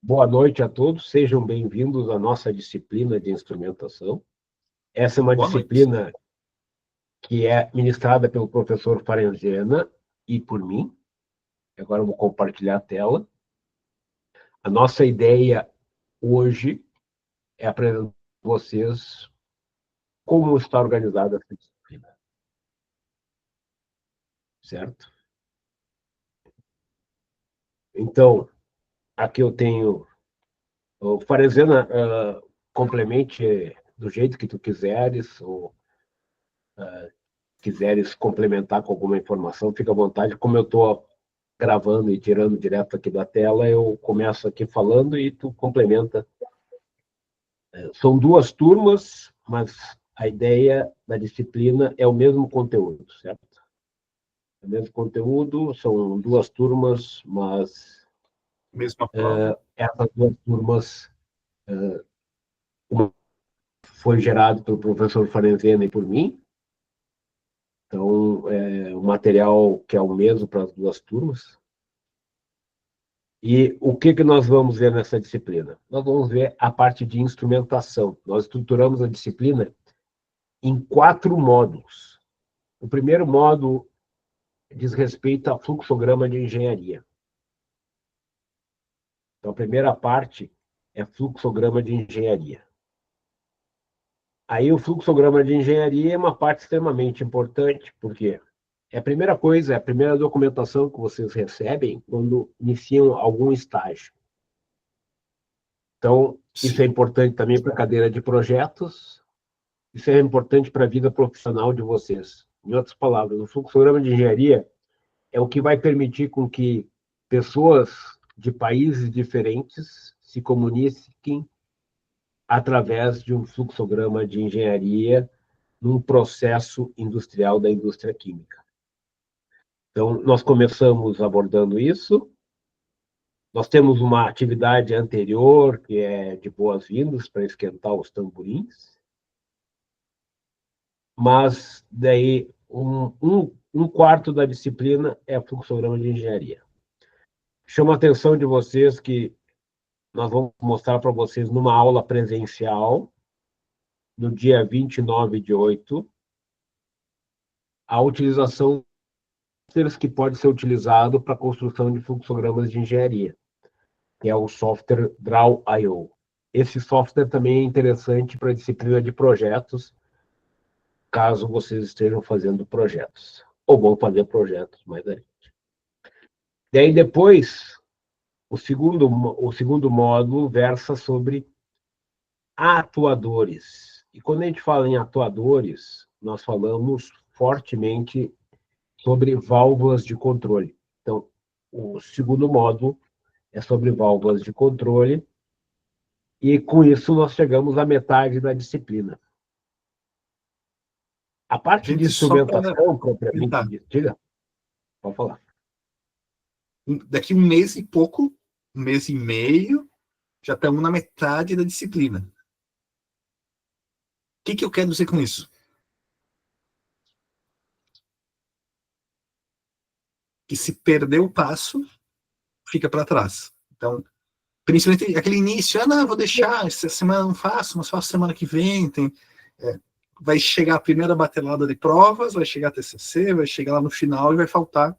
Boa noite a todos, sejam bem-vindos à nossa disciplina de instrumentação. Essa é uma Boa noite. disciplina que é ministrada pelo professor Farenzena e por mim. Agora eu vou compartilhar a tela. A nossa ideia hoje é apresentar a vocês como está organizada essa disciplina. Certo? Então, aqui eu tenho... O Farenzena, complemente do jeito que tu quiseres, ou quiseres complementar com alguma informação, fica à vontade. Como eu estou gravando e tirando direto aqui da tela, eu começo aqui falando e tu complementa. São duas turmas, mas a ideia da disciplina é o mesmo conteúdo, certo? É o mesmo conteúdo, são duas turmas, mas Mesma prova. essas duas turmas uma foi gerado pelo professor Farenzena e por mim. Então, o material que é o mesmo para as duas turmas. E o que nós vamos ver nessa disciplina? Nós vamos ver a parte de instrumentação. Nós estruturamos a disciplina em 4 módulos. O primeiro módulo diz respeito a fluxograma de engenharia. Então, a primeira parte é fluxograma de engenharia. Aí, o fluxograma de engenharia é uma parte extremamente importante, porque é a primeira coisa, é a primeira documentação que vocês recebem quando iniciam algum estágio. Então, isso é importante também para a cadeira de projetos, isso é importante para a vida profissional de vocês. Em outras palavras, o fluxograma de engenharia é o que vai permitir com que pessoas de países diferentes se comuniquem através de um fluxograma de engenharia num processo industrial da indústria química. Então, nós começamos abordando isso. Nós temos uma atividade anterior, que é de boas-vindas, para esquentar os tamborins. Mas, daí, um quarto da disciplina é fluxograma de engenharia. Chamo a atenção de vocês que nós vamos mostrar para vocês numa aula presencial, no dia 29/8, a utilização que pode ser utilizado para a construção de fluxogramas de engenharia, que é o software Draw.io. Esse software também é interessante para a disciplina de projetos, caso vocês estejam fazendo projetos, ou vão fazer projetos mais adiante. Daí depois, o segundo módulo versa sobre atuadores. E quando a gente fala em atuadores, nós falamos fortemente sobre válvulas de controle. Então, o segundo módulo é sobre válvulas de controle, e com isso nós chegamos à metade da disciplina. A parte de instrumentação, propriamente dita, diga, pode falar. Daqui um mês e pouco, um mês e meio, já estamos na metade da disciplina. O que eu quero dizer com isso? Que se perder o passo, fica para trás. Então, principalmente aquele início, não, vou deixar, essa semana não faço, mas faço semana que vem, vai chegar a primeira batelada de provas, vai chegar a TCC, vai chegar lá no final e vai faltar,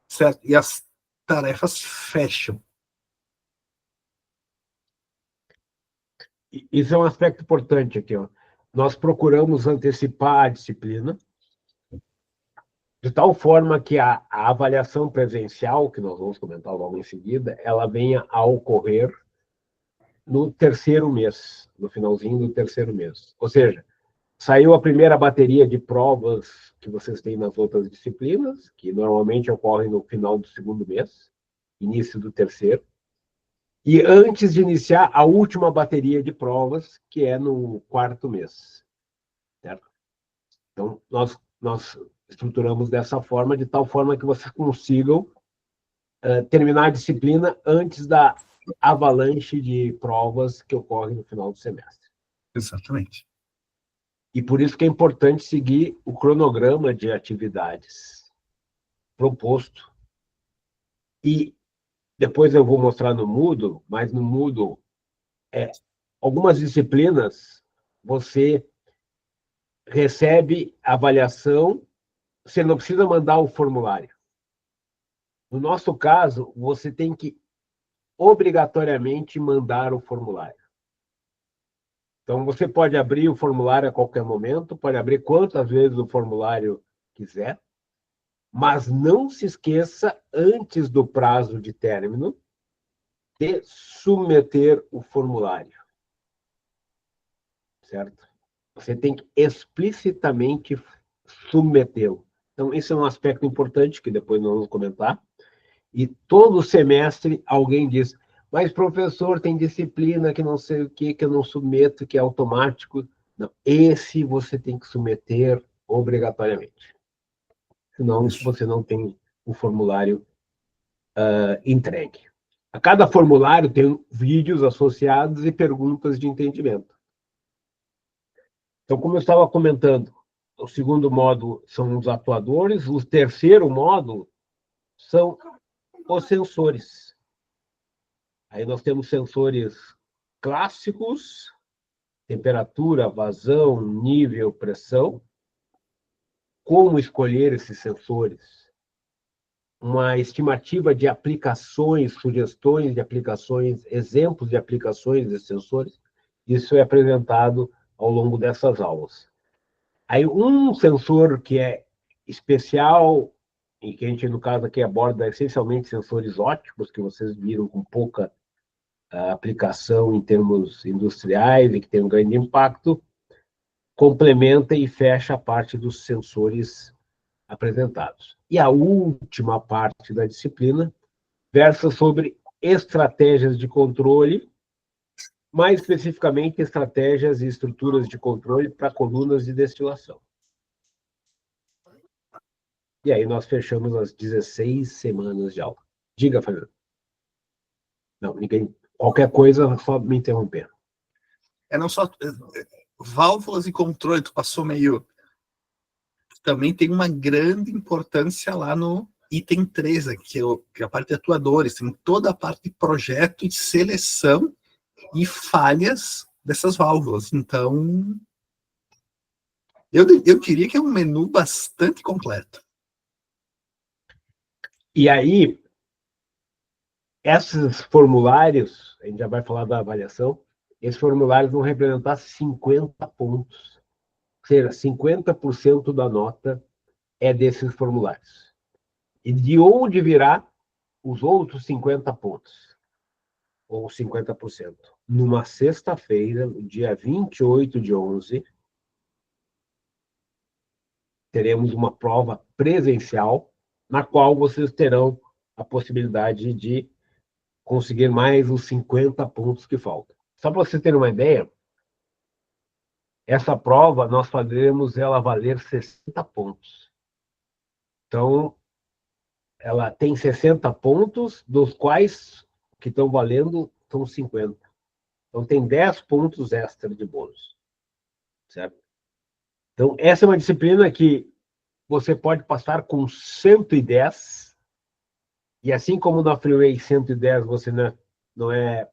certo? E as tarefas fecham. Isso é um aspecto importante aqui, ó. Nós procuramos antecipar a disciplina, de tal forma que a avaliação presencial, que nós vamos comentar logo em seguida, ela venha a ocorrer no terceiro mês, no finalzinho do terceiro mês. Ou seja, saiu a primeira bateria de provas que vocês têm nas outras disciplinas, que normalmente ocorrem no final do segundo mês, início do terceiro, e antes de iniciar a última bateria de provas, que é no quarto mês. Certo? Então, nós estruturamos dessa forma, de tal forma que vocês consigam terminar a disciplina antes da avalanche de provas que ocorre no final do semestre. Exatamente. E por isso que é importante seguir o cronograma de atividades proposto. E depois eu vou mostrar no Moodle, mas no Moodle, algumas disciplinas, você recebe avaliação, você não precisa mandar o formulário. No nosso caso, você tem que obrigatoriamente mandar o formulário. Então, você pode abrir o formulário a qualquer momento, pode abrir quantas vezes o formulário quiser, mas não se esqueça, antes do prazo de término, de submeter o formulário. Certo? Você tem que explicitamente submetê-lo. Então, esse é um aspecto importante que depois nós vamos comentar. E todo semestre alguém diz, mas professor, tem disciplina que não sei o que eu não submeto, que é automático. Não, esse você tem que submeter obrigatoriamente. Senão você não tem o formulário entregue. A cada formulário tem vídeos associados e perguntas de entendimento. Então, como eu estava comentando, o segundo módulo são os atuadores, o terceiro módulo são os sensores. Aí nós temos sensores clássicos, temperatura, vazão, nível, pressão. Como escolher esses sensores? Uma estimativa de aplicações, sugestões de aplicações, exemplos de aplicações de sensores. Isso é apresentado ao longo dessas aulas. Aí um sensor que é especial, e que a gente, no caso aqui, aborda essencialmente sensores ópticos, que vocês viram com pouca aplicação em termos industriais e que tem um grande impacto, complementa e fecha a parte dos sensores apresentados. E a última parte da disciplina versa sobre estratégias de controle, mais especificamente estratégias e estruturas de controle para colunas de destilação. E aí nós fechamos as 16 semanas de aula. Diga, Fernando. Não, ninguém. Qualquer coisa, só me interromper. Não só válvulas e controle, tu passou meio. Também tem uma grande importância lá no item 3, que é a parte de atuadores, tem toda a parte de projeto e seleção e falhas dessas válvulas. Então, eu diria que é um menu bastante completo. E aí, esses formulários, a gente já vai falar da avaliação, esses formulários vão representar 50 pontos. Ou seja, 50% da nota é desses formulários. E de onde virá os outros 50 pontos? Ou 50%? Numa sexta-feira, no dia 28 de 11, teremos uma prova presencial, na qual vocês terão a possibilidade de conseguir mais os 50 pontos que faltam. Só para vocês terem uma ideia, essa prova nós faremos ela valer 60 pontos. Então, ela tem 60 pontos, dos quais que estão valendo são 50. Então, tem 10 pontos extra de bônus. Certo? Então, essa é uma disciplina que você pode passar com 110, e assim como na Freeway 110 você não é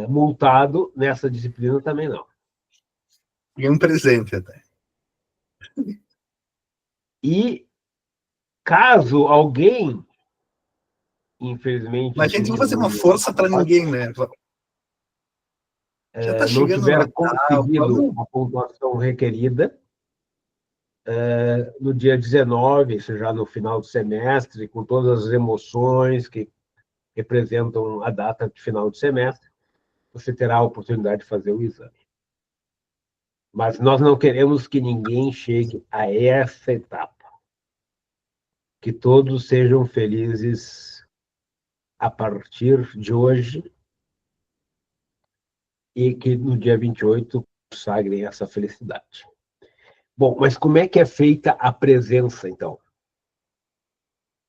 multado, nessa disciplina também não. E um presente até. E caso alguém, infelizmente... Mas a gente não vai fazer uma força para ninguém, né? Já está não chegando tiver no Natal, conseguido a pontuação requerida, no dia 19, isso já no final do semestre, com todas as emoções que representam a data de final de semestre, você terá a oportunidade de fazer o exame. Mas nós não queremos que ninguém chegue a essa etapa. Que todos sejam felizes a partir de hoje e que no dia 28 consagrem essa felicidade. Bom, mas como é que é feita a presença, então?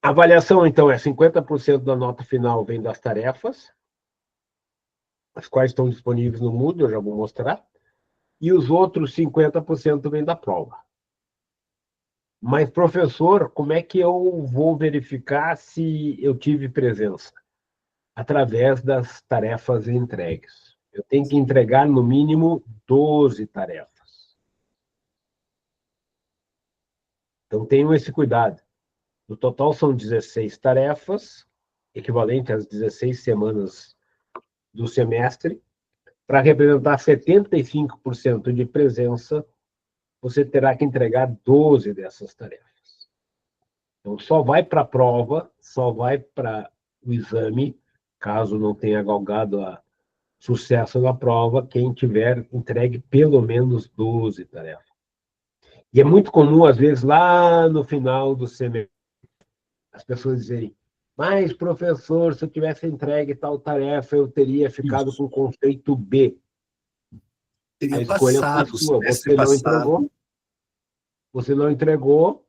A avaliação, então, é 50% da nota final vem das tarefas, as quais estão disponíveis no Moodle, eu já vou mostrar, e os outros 50% vem da prova. Mas, professor, como é que eu vou verificar se eu tive presença? Através das tarefas entregues. Eu tenho que entregar, no mínimo, 12 tarefas. Então, tenham esse cuidado. No total, são 16 tarefas, equivalente às 16 semanas do semestre. Para representar 75% de presença, você terá que entregar 12 dessas tarefas. Então, só vai para a prova, só vai para o exame, caso não tenha galgado a sucesso na prova, quem tiver entregue pelo menos 12 tarefas. E é muito comum, às vezes, lá no final do semestre, as pessoas dizerem: mas, professor, se eu tivesse entregue tal tarefa, eu teria ficado Isso. com o conceito B. A Teria escolha foi passado, sua. semestre passado. Você não entregou,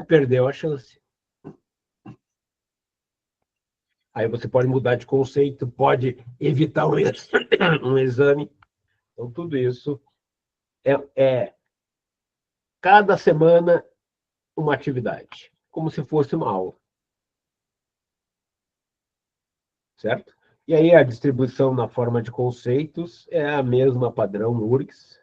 perdeu a chance. Aí você pode mudar de conceito, pode evitar um exame. Então, tudo isso é cada semana uma atividade, como se fosse uma aula, certo? E aí a distribuição na forma de conceitos é a mesma padrão URGS.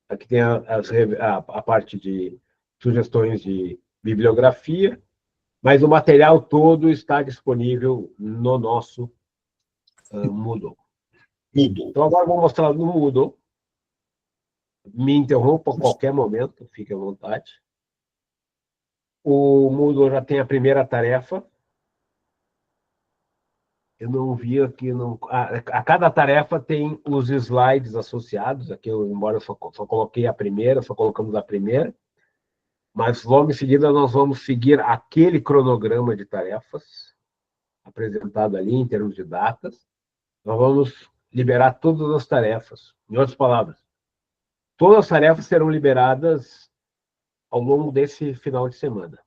Aqui tem a parte de sugestões de bibliografia, mas o material todo está disponível no nosso Moodle. Então, agora vou mostrar no Moodle. Me interrompa a qualquer momento, fique à vontade. O Moodle já tem a primeira tarefa. Eu não vi aqui. Não... A cada tarefa tem os slides associados. Aqui, embora eu só coloquei a primeira, só colocamos a primeira. Mas logo em seguida nós vamos seguir aquele cronograma de tarefas apresentado ali em termos de datas. Nós vamos liberar todas as tarefas. Em outras palavras, todas as tarefas serão liberadas ao longo desse final de semana,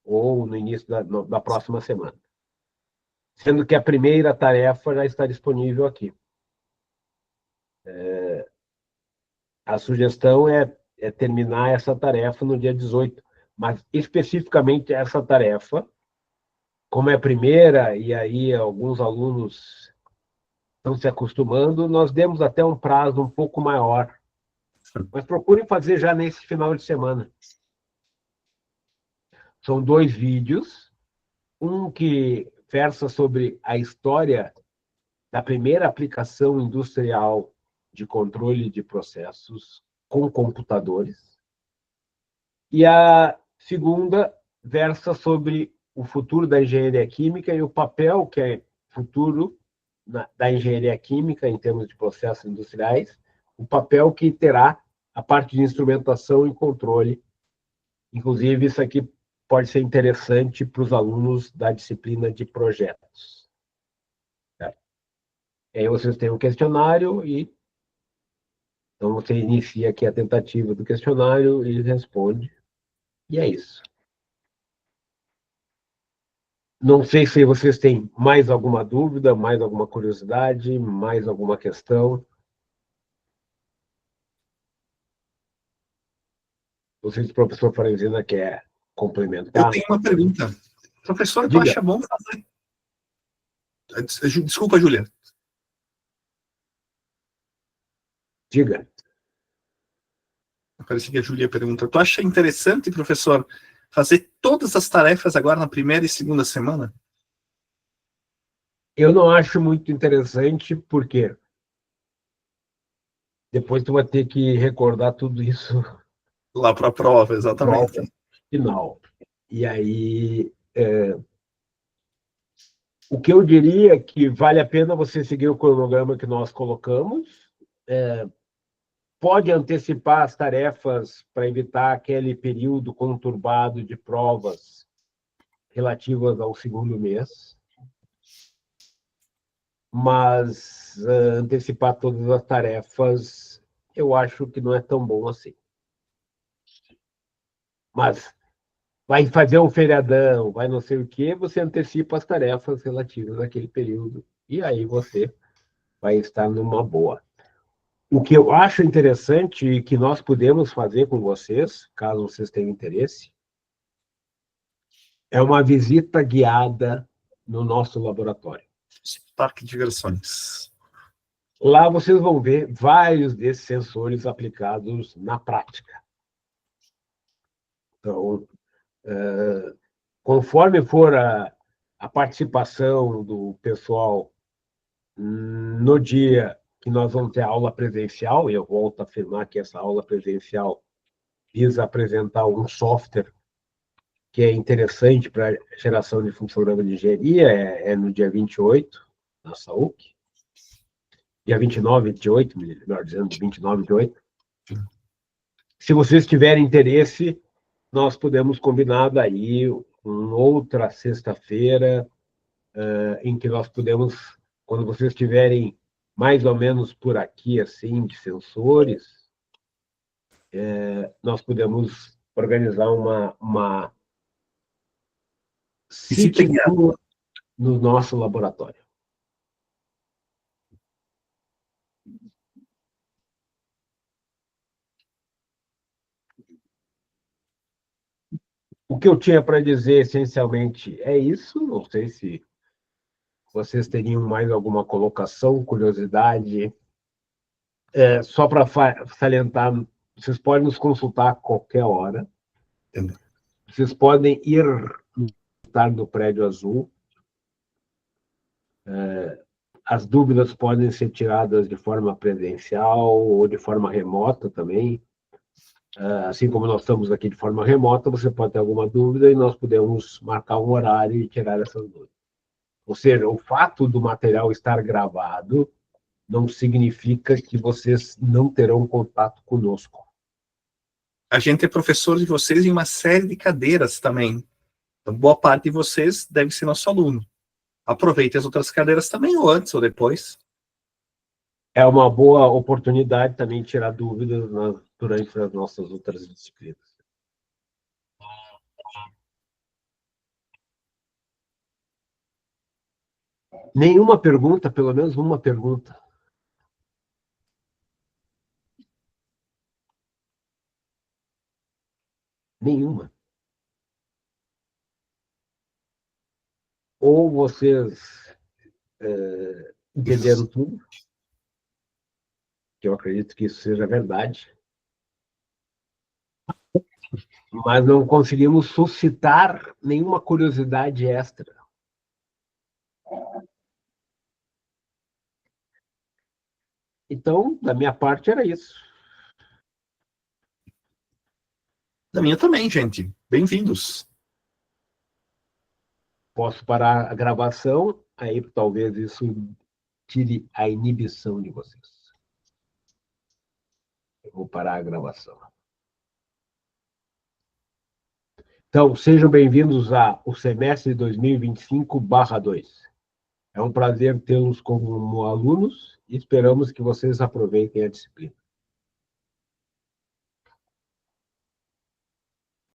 ou no início da próxima semana. Sendo que a primeira tarefa já está disponível aqui. A sugestão é terminar essa tarefa no dia 18, mas especificamente essa tarefa, como é a primeira, e aí alguns alunos estão se acostumando, nós demos até um prazo um pouco maior. Mas procurem fazer já nesse final de semana. São 2 vídeos, um que versa sobre a história da primeira aplicação industrial de controle de processos com computadores, e a segunda versa sobre o futuro da engenharia química e o papel que é futuro da engenharia química em termos de processos industriais, o papel que terá a parte de instrumentação e controle. Inclusive, isso aqui pode ser interessante para os alunos da disciplina de projetos. Certo? Aí vocês têm um questionário e então você inicia aqui a tentativa do questionário e responde. E é isso. Não sei se vocês têm mais alguma dúvida, mais alguma curiosidade, mais alguma questão. Não sei se o professor Franzina quer Eu complementar. tenho uma pergunta. Professor, tu Diga, acha bom fazer. Desculpa, Júlia. diga. Parece que a Júlia pergunta. Tu acha interessante, professor, fazer todas as tarefas agora na primeira e segunda semana? Eu não acho muito interessante, porque depois tu vai ter que recordar tudo isso Lá para a prova, na prova exatamente. final. E aí, o que eu diria é que vale a pena você seguir o cronograma que nós colocamos, pode antecipar as tarefas para evitar aquele período conturbado de provas relativas ao segundo mês, mas antecipar todas as tarefas eu acho que não é tão bom assim. Mas vai fazer um feriadão, vai não sei o quê, você antecipa as tarefas relativas àquele período, e aí você vai estar numa boa. O que eu acho interessante e que nós podemos fazer com vocês, caso vocês tenham interesse, é uma visita guiada no nosso laboratório. Parque de diversões. Lá vocês vão ver vários desses sensores aplicados na prática. Então, conforme for a participação do pessoal no dia que nós vamos ter aula presencial, e eu volto a afirmar que essa aula presencial visa apresentar um software que é interessante para geração de fluxograma de engenharia, é no dia 28, na SAUC. Dia 29, 28, melhor dizendo, 29, 28. Se vocês tiverem interesse, nós podemos combinar daí outra sexta-feira, em que nós podemos, quando vocês estiverem mais ou menos por aqui, assim, de sensores, nós podemos organizar uma city tour no nosso laboratório. O que eu tinha para dizer, essencialmente, é isso. Não sei se vocês teriam mais alguma colocação, curiosidade. Só para salientar, vocês podem nos consultar a qualquer hora. Vocês podem ir no Prédio Azul. As dúvidas podem ser tiradas de forma presencial ou de forma remota também. Assim como nós estamos aqui de forma remota, você pode ter alguma dúvida e nós podemos marcar um horário e tirar essas dúvidas. Ou seja, o fato do material estar gravado não significa que vocês não terão contato conosco. A gente é professor de vocês em uma série de cadeiras também. Então, boa parte de vocês deve ser nosso aluno. Aproveite as outras cadeiras também, ou antes ou depois. É uma boa oportunidade também tirar dúvidas durante as nossas outras disciplinas. Nenhuma pergunta, pelo menos uma pergunta. Nenhuma. Ou vocês entenderam tudo, que eu acredito que isso seja verdade, mas não conseguimos suscitar nenhuma curiosidade extra. Então, da minha parte, era isso. Da minha também, gente. Bem-vindos. Posso parar a gravação, aí talvez isso tire a inibição de vocês. Eu vou parar a gravação. Então, sejam bem-vindos ao semestre 2025/2. É um prazer tê-los como alunos e esperamos que vocês aproveitem a disciplina.